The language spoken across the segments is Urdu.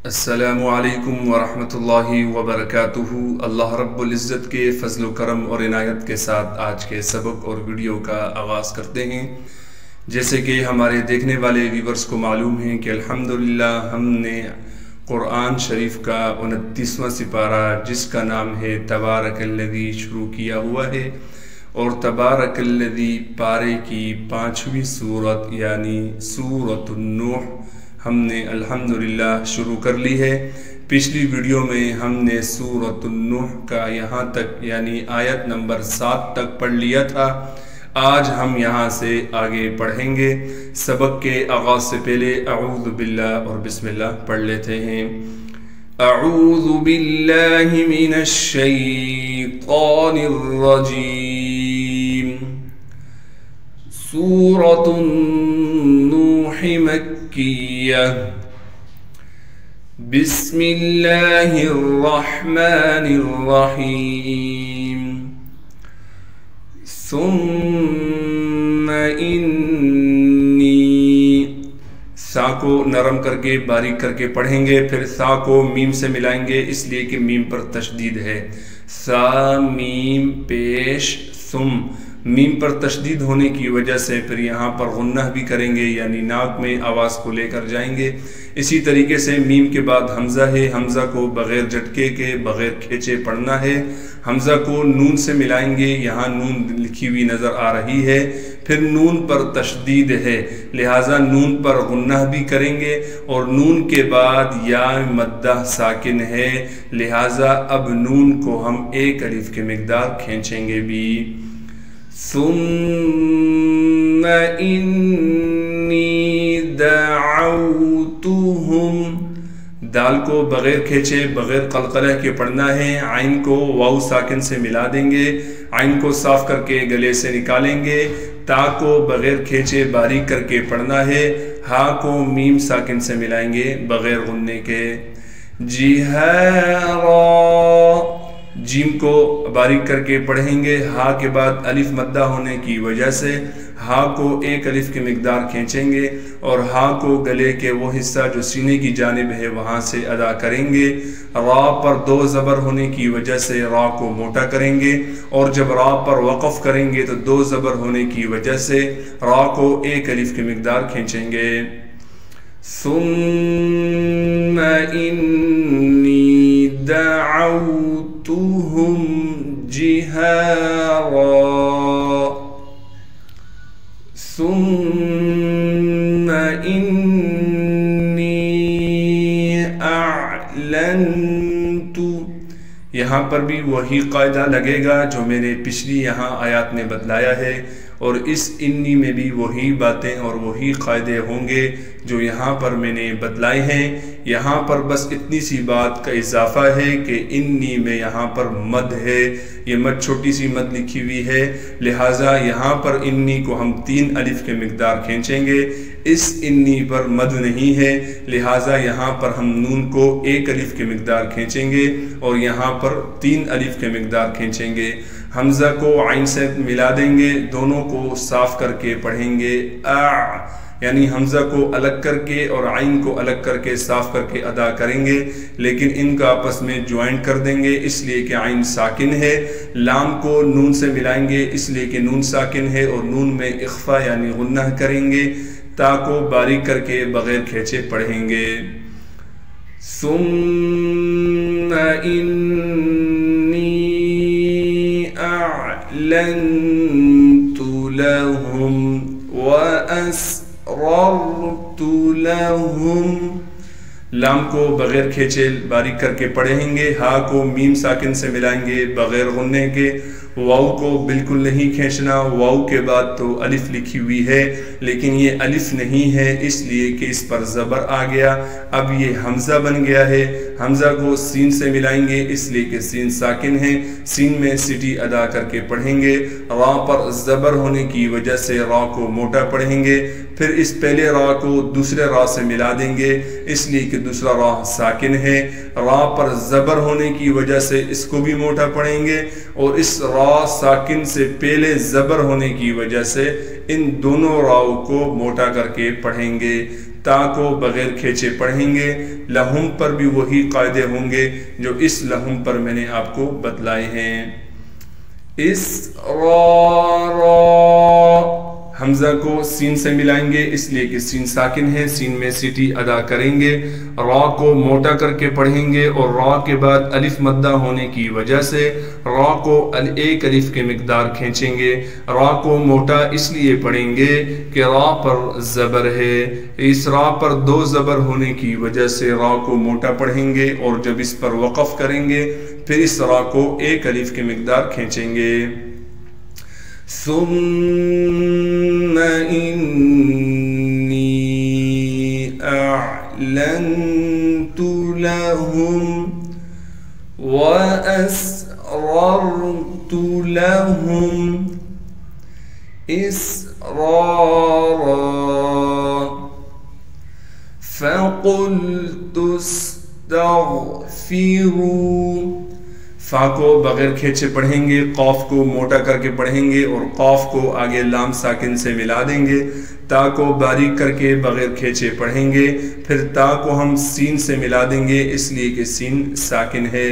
السلام علیکم ورحمۃ اللہ وبرکاتہ۔ اللہ رب العزت کے فضل و کرم اور عنایت کے ساتھ آج کے سبق اور ویڈیو کا آغاز کرتے ہیں۔ جیسے کہ ہمارے دیکھنے والے ویورز کو معلوم ہے کہ الحمدللہ ہم نے قرآن شریف کا 29واں سپارہ جس کا نام ہے تبارک الذی شروع کیا ہوا ہے، اور تبارک الذی پارے کی 5ویں سورت یعنی سورۃ النوح ہم نے الحمدللہ شروع کر لی ہے۔ پچھلی ویڈیو میں ہم نے سورۃ النوح کا یہاں تک یعنی آیت نمبر 7 تک پڑھ لیا تھا۔ آج ہم یہاں سے آگے پڑھیں گے۔ سبق کے آغاز سے پہلے اعوذ باللہ اور بسم اللہ پڑھ لیتے ہیں۔ اعوذ باللہ من الشیطان الرجیم۔ سورۃ النوح مکیہ۔ بسم اللہ الرحمن الرحیم۔ ثم انی، سا کو نرم کر کے باریک کر کے پڑھیں گے، پھر سا کو میم سے ملائیں گے اس لیے کہ میم پر تشدید ہے۔ سا میم پیش ثم، میم پر تشدید ہونے کی وجہ سے پھر یہاں پر غنہ بھی کریں گے یعنی ناک میں آواز کو لے کر جائیں گے۔ اسی طریقے سے میم کے بعد حمزہ ہے، حمزہ کو بغیر جھٹکے کے بغیر کھینچے پڑھنا ہے۔ حمزہ کو نون سے ملائیں گے، یہاں نون لکھی ہوئی نظر آ رہی ہے، پھر نون پر تشدید ہے لہٰذا نون پر غنہ بھی کریں گے، اور نون کے بعد یا مدہ ساکن ہے لہٰذا اب نون کو ہم ایک الف کے مقدار کھینچیں گے بھی۔ ثم انی دعوتہم، دال کو بغیر کھینچے بغیر قلقلہ کے پڑھنا ہے۔ عین کو واو ساکن سے ملا دیں گے، عین کو صاف کر کے گلے سے نکالیں گے۔ تا کو بغیر کھینچے باریک کر کے پڑھنا ہے۔ ہا کو میم ساکن سے ملائیں گے بغیر غننے کے۔ جہارا، جیم کو باریک کر کے پڑھیں گے، ہا کے بعد الف مدہ ہونے کی وجہ سے ہا کو ایک الف کی مقدار کھینچیں گے، اور ہا کو گلے کے وہ حصہ جو سینے کی جانب ہے وہاں سے ادا کریں گے۔ را پر 2 زبر ہونے کی وجہ سے را کو موٹا کریں گے، اور جب را پر وقف کریں گے تو 2 زبر ہونے کی وجہ سے را کو ایک الف کی مقدار کھینچیں گے۔ ثم انی دعوتہم جہارا، ثم انی اعلنت، یہاں پر بھی وہی قاعدہ لگے گا جو میں نے پچھلی یہاں آیات میں بتلایا ہے، اور اس انی میں بھی وہی باتیں اور وہی قاعدے ہوں گے جو یہاں پر میں نے بتلائے ہیں۔ یہاں پر بس اتنی سی بات کا اضافہ ہے کہ انی میں یہاں پر مد ہے، یہ مد چھوٹی سی مد لکھی ہوئی ہے لہٰذا یہاں پر انی کو ہم 3 الف کے مقدار کھینچیں گے۔ اس انی پر مد نہیں ہے لہٰذا یہاں پر ہم نون کو 1 الف کے مقدار کھینچیں گے، اور یہاں پر 3 الف کے مقدار کھینچیں گے۔ حمزہ کو عین سے ملا دیں گے، دونوں کو صاف کر کے پڑھیں گے۔ یعنی حمزہ کو الگ کر کے اور عین کو الگ کر کے صاف کر کے ادا کریں گے، لیکن ان کا آپس میں جوائنٹ کر دیں گے اس لیے کہ عین ساکن ہے۔ لام کو نون سے ملائیں گے اس لیے کہ نون ساکن ہے، اور نون میں اخفا یعنی غنہ کریں گے۔ تا کو باریک کر کے بغیر کھینچے پڑھیں گے۔ ثم انی اعلنت لهم واسررت لهم، لام کو بغیر کھینچے باریک کر کے پڑھیں گے۔ ہا کو میم ساکن سے ملائیں گے بغیر غننے کے۔ واو کو بالکل نہیں کھینچنا، واو کے بعد تو الف لکھی ہوئی ہے لیکن یہ الف نہیں ہے اس لیے کہ اس پر زبر آ گیا، اب یہ حمزہ بن گیا ہے۔ حمزہ کو سین سے ملائیں گے اس لیے کہ سین ساکن ہے، سین میں سٹی ادا کر کے پڑھیں گے۔ را پر زبر ہونے کی وجہ سے را کو موٹا پڑھیں گے، پھر اس پہلے را کو دوسرے را سے ملا دیں گے اس لیے کہ دوسرا را ساکن ہے۔ را پر زبر ہونے کی وجہ سے اس کو بھی موٹا پڑھیں گے، اور اس را ساکن سے پہلے زبر ہونے کی وجہ سے ان دونوں راؤ کو موٹا کر کے پڑھیں گے۔ تا کو بغیر کھینچے پڑھیں گے. لہم پر بھی وہی قاعدے ہوں گے جو اس لہم پر میں نے آپ کو بتلائے ہیں. حمزہ کو سین سے ملائیں گے اس لیے کہ سین ساکن ہے, سین میں سیٹی ادا کریں گے. را کو موٹا کر کے پڑھیں گے اور را کے بعد الف مدہ ہونے کی وجہ سے را کو ایک الف کے مقدار کھینچیں گے. را کو موٹا اس لیے پڑھیں گے کہ را پر زبر ہے, اس را پر دو زبر ہونے کی وجہ سے را کو موٹا پڑھیں گے, اور جب اس پر وقف کریں گے پھر اس را کو ایک الف کے مقدار کھینچیں گے. ثم إني أعلنت لهم وأسررت لهم إسرارا فقلت استغفروا. فا کو بغیر کھینچے پڑھیں گے, قاف کو موٹا کر کے پڑھیں گے اور قاف کو آگے لام ساکن سے ملا دیں گے. تا کو باریک کر کے بغیر کھینچے پڑھیں گے, پھر تا کو ہم سین سے ملا دیں گے اس لیے کہ سین ساکن ہے.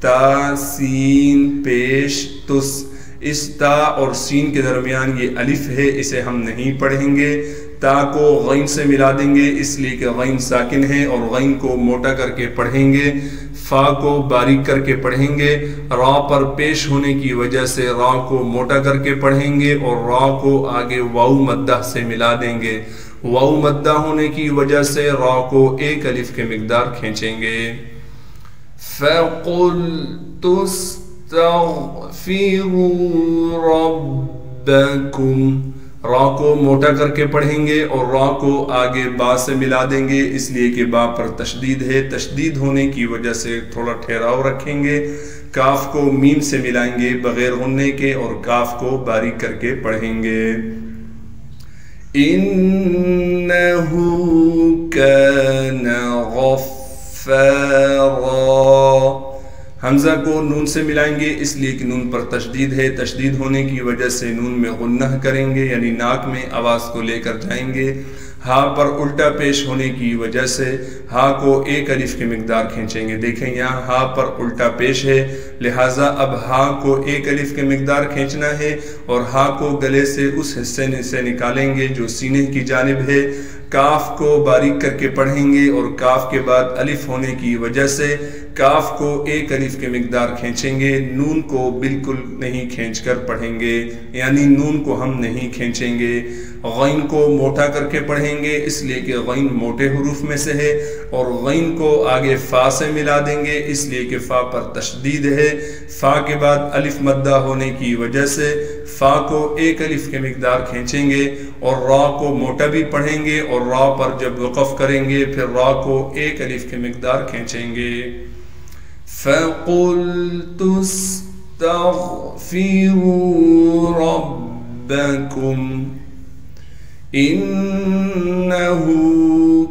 تا سین پیش تس, اس تا اور سین کے درمیان یہ الف ہے, اسے ہم نہیں پڑھیں گے. تا کو غین سے ملا دیں گے اس لیے کہ غین ساکن ہے اور غین کو موٹا کر کے پڑھیں گے. فا کو باریک کر کے پڑھیں گے, را پر پیش ہونے کی وجہ سے را کو موٹا کر کے پڑھیں گے اور را کو آگے واو مدہ سے ملا دیں گے. واو مدہ ہونے کی وجہ سے را کو ایک الف کے مقدار کھینچیں گے. فَقُلْتُ اسْتَغْفِرُوا رَبَّكُمْ, را کو موٹا کر کے پڑھیں گے اور را کو آگے با سے ملا دیں گے اس لیے کہ با پر تشدید ہے, تشدید ہونے کی وجہ سے تھوڑا ٹھہراؤ رکھیں گے. کاف کو میم سے ملائیں گے بغیر غننے کے اور کاف کو باریک کر کے پڑھیں گے. إِنَّهُ كَانَ غَفَّارًا. حمزہ کو نون سے ملائیں گے اس لیے کہ نون پر تشدید ہے, تشدید ہونے کی وجہ سے نون میں غنہ کریں گے یعنی ناک میں آواز کو لے کر جائیں گے. ہا پر الٹا پیش ہونے کی وجہ سے ہا کو ایک الف کی مقدار کھینچیں گے. دیکھیں یہاں ہا پر الٹا پیش ہے, لہٰذا اب ہا کو ایک الف کی مقدار کھینچنا ہے اور ہا کو گلے سے اس حصے سے نکالیں گے جو سینے کی جانب ہے. کاف کو باریک کر کے پڑھیں گے اور کاف کے بعد الف ہونے کی وجہ سے کاف کو ایک الف کے مقدار کھینچیں گے. نون کو بالکل نہیں کھینچ کر پڑھیں گے یعنی نون کو ہم نہیں کھینچیں گے. غین کو موٹا کر کے پڑھیں گے اس لیے کہ غین موٹے حروف میں سے ہے, اور غین کو آگے فا سے ملا دیں گے اس لیے کہ فا پر تشدید ہے. فا کے بعد الف مدہ ہونے کی وجہ سے فا کو ایک الف کے مقدار کھینچیں گے اور را کو موٹا بھی پڑھیں گے, اور را پر جب وقف کریں گے پھر را کو ایک الف کے مقدار کھینچیں گے. فَقُلْتُ اسْتَغْفِرُوا رَبَّكُمْ إِنَّهُ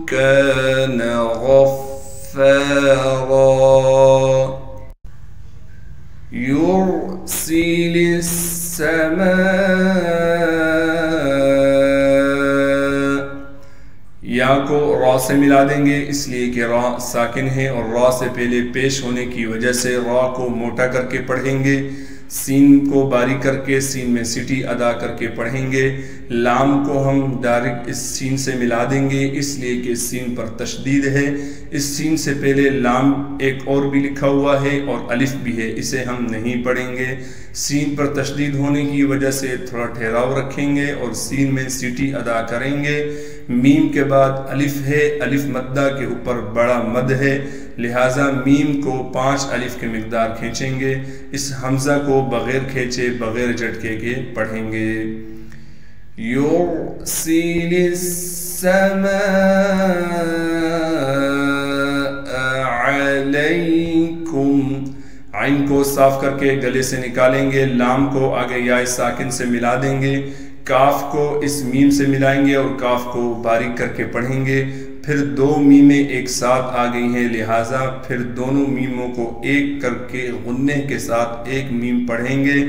كَانَ غَفَّارًا يُرْسِلِ السَّمَاءَ. یا کو را سے ملا دیں گے اس لیے کہ را ساکن ہے اور را سے پہلے پیش ہونے کی وجہ سے را کو موٹا کر کے پڑھیں گے. سین کو باریک کر کے سین میں سیٹی ادا کر کے پڑھیں گے. لام کو ہم ڈائریکٹ اس سین سے ملا دیں گے اس لیے کہ سین پر تشدید ہے. اس سین سے پہلے لام ایک اور بھی لکھا ہوا ہے اور الف بھی ہے, اسے ہم نہیں پڑھیں گے. سین پر تشدید ہونے کی وجہ سے تھوڑا ٹھہراؤ رکھیں گے اور سین میں سیٹی ادا کریں گے. میم کے بعد الف ہے, الف مدہ کے اوپر بڑا مد ہے, لہٰذا میم کو 5 الف کے مقدار کھینچیں گے. اس حمزہ کو بغیر کھینچے بغیر جھٹکے کے پڑھیں گے. يُرْسِلِ السَّمَاءَ عَلَيْكُمْ. عین کو صاف کر کے گلے سے نکالیں گے, لام کو آگے یا ساکن سے ملا دیں گے, کاف کو اس میم سے ملائیں گے اور کاف کو باریک کر کے پڑھیں گے. پھر 2 میمیں ایک ساتھ آ گئی ہیں, لہٰذا پھر دونوں میموں کو ایک کر کے غننے کے ساتھ ایک میم پڑھیں گے.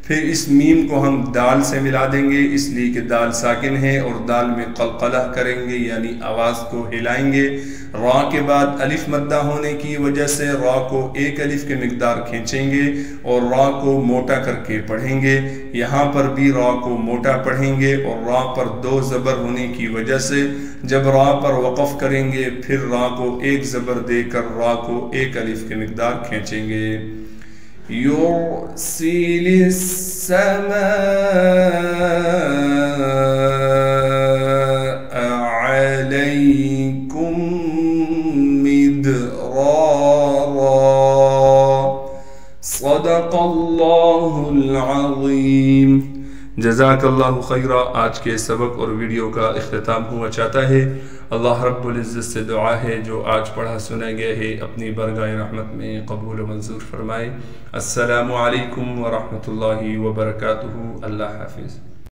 پھر اس میم کو ہم دال سے ملا دیں گے، اس لیے کہ دال ساکن ہے اور دال میں قلقلہ کریں گے یعنی آواز کو ہلائیں گے۔ را کے بعد الف مدہ ہونے کی وجہ سے را کو ایک الف کے مقدار کھینچیں گے اور را کو موٹا کر کے پڑھیں گے۔ یہاں پر بھی را کو موٹا پڑھیں گے اور را پر 2 زبر ہونے کی وجہ سے جب را پر وقف کریں گے پھر را کو ایک زبر دے کر را کو ایک الف کے مقدار کھینچیں گے۔ يرسل السماء عليكم مدرارا صدق الله العظيم۔ جزاک اللہ خیرہ۔ آج کے سبق اور ویڈیو کا اختتام ہوا چاہتا ہے۔ اللہ رب العزت سے دعا ہے جو آج پڑھا سنا گیا ہے اپنی برگاہ رحمت میں قبول و منظور فرمائے۔ السلام علیکم ورحمۃ اللہ وبرکاتہ۔ اللہ حافظ۔